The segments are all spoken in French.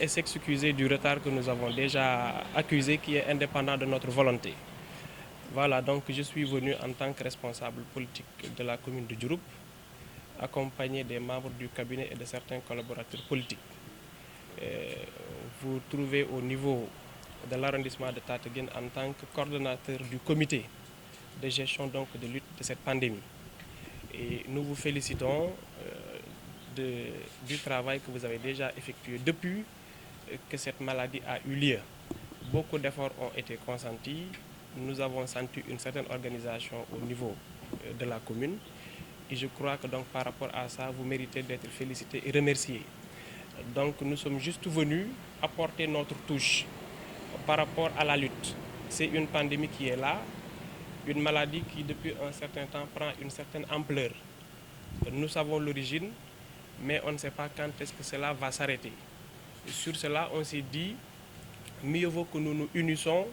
et s'excuser du retard que nous avons déjà accusé, qui est indépendant de notre volonté. Voilà, donc je suis venu en tant que responsable politique de la commune de Diouroup, accompagné des membres du cabinet et de certains collaborateurs politiques. Vous trouvez au niveau de l'arrondissement de Tataguine en tant que coordonnateur du comité de gestion donc de lutte de cette pandémie. Et nous vous félicitons du travail que vous avez déjà effectué depuis que cette maladie a eu lieu. Beaucoup d'efforts ont été consentis. Nous avons senti une certaine organisation au niveau de la commune. Et je crois que donc par rapport à ça, vous méritez d'être félicités et remerciés. Donc nous sommes juste venus apporter notre touche par rapport à la lutte. C'est une pandémie qui est là, une maladie qui depuis un certain temps prend une certaine ampleur. Nous savons l'origine, mais on ne sait pas quand est-ce que cela va s'arrêter. Sur cela, on s'est dit, mieux vaut que nous nous unissons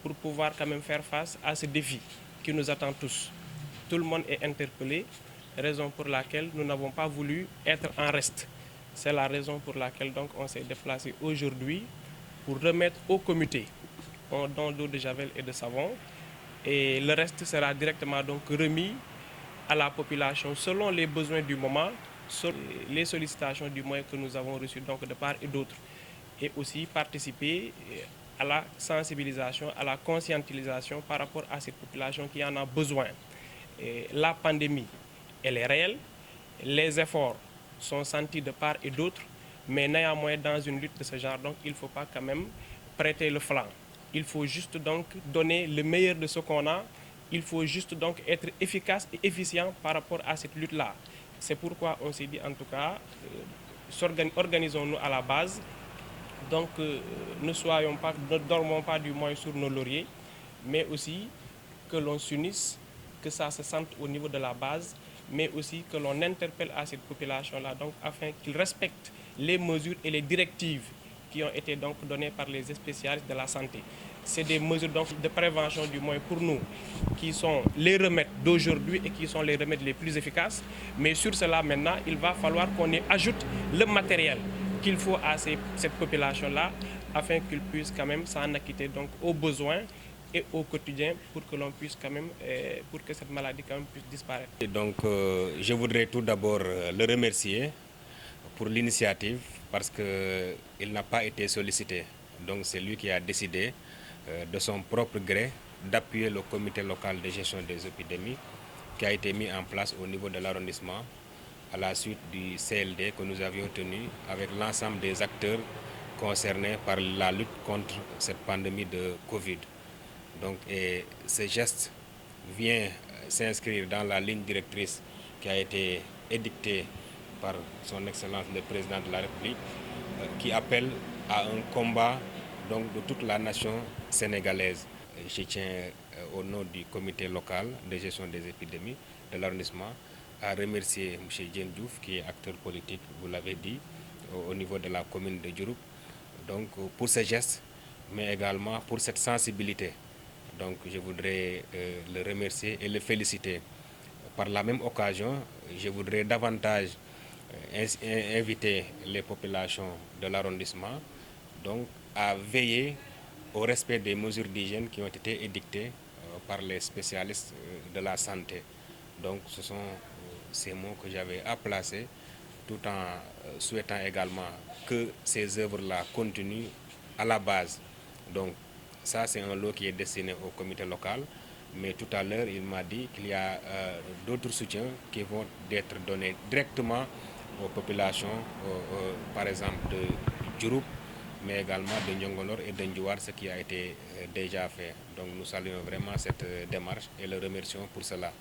pour pouvoir quand même faire face à ce défi qui nous attend tous. Tout le monde est interpellé, raison pour laquelle nous n'avons pas voulu être en reste. C'est la raison pour laquelle donc on s'est déplacé aujourd'hui pour remettre au comité un don d'eau de javel et de savon. Et le reste sera directement donc remis à la population selon les besoins du moment, selon les sollicitations du moins que nous avons reçues donc de part et d'autre. Et aussi participer à la sensibilisation, à la conscientisation par rapport à cette population qui en a besoin. Et la pandémie, elle est réelle, les efforts sont sentis de part et d'autre, mais néanmoins dans une lutte de ce genre, donc il ne faut pas quand même prêter le flanc. Il faut juste donc donner le meilleur de ce qu'on a. Il faut juste donc être efficace et efficient par rapport à cette lutte-là. C'est pourquoi on s'est dit en tout cas, organisons-nous à la base. Donc ne dormons pas du moins sur nos lauriers, mais aussi que l'on s'unisse, que ça se sente au niveau de la base, mais aussi que l'on interpelle à cette population-là donc afin qu'ils respectent les mesures et les directives qui ont été donc données par les spécialistes de la santé. C'est des mesures donc de prévention du moins pour nous qui sont les remèdes d'aujourd'hui et qui sont les remèdes les plus efficaces. Mais sur cela maintenant, il va falloir qu'on y ajoute le matériel qu'il faut à cette population-là afin qu'ils puissent quand même s'en acquitter donc aux besoins et au quotidien pour que l'on puisse quand même, pour que cette maladie quand même puisse disparaître. Et donc je voudrais tout d'abord le remercier pour l'initiative parce qu'il n'a pas été sollicité. Donc c'est lui qui a décidé de son propre gré d'appuyer le comité local de gestion des épidémies qui a été mis en place au niveau de l'arrondissement à la suite du CLD que nous avions tenu avec l'ensemble des acteurs concernés par la lutte contre cette pandémie de Covid. Donc, et ce geste vient s'inscrire dans la ligne directrice qui a été édictée par son Excellence le Président de la République qui appelle à un combat donc, de toute la nation sénégalaise. Je tiens au nom du comité local de gestion des épidémies de l'arrondissement à remercier M. Diène Diouf qui est acteur politique, vous l'avez dit, au niveau de la commune de Diouroup, donc pour ce geste, mais également pour cette sensibilité. Donc je voudrais le remercier et le féliciter. Par la même occasion, je voudrais davantage inviter les populations de l'arrondissement donc, à veiller au respect des mesures d'hygiène qui ont été édictées par les spécialistes de la santé. Donc ce sont ces mots que j'avais à placer tout en souhaitant également que ces œuvres-là continuent à la base. Donc ça c'est un lot qui est destiné au comité local, mais tout à l'heure il m'a dit qu'il y a d'autres soutiens qui vont être donnés directement aux populations, par exemple de Diouroup, mais également de Nyongonor et de Ndjouar, ce qui a été déjà fait. Donc nous saluons vraiment cette démarche et le remercions pour cela.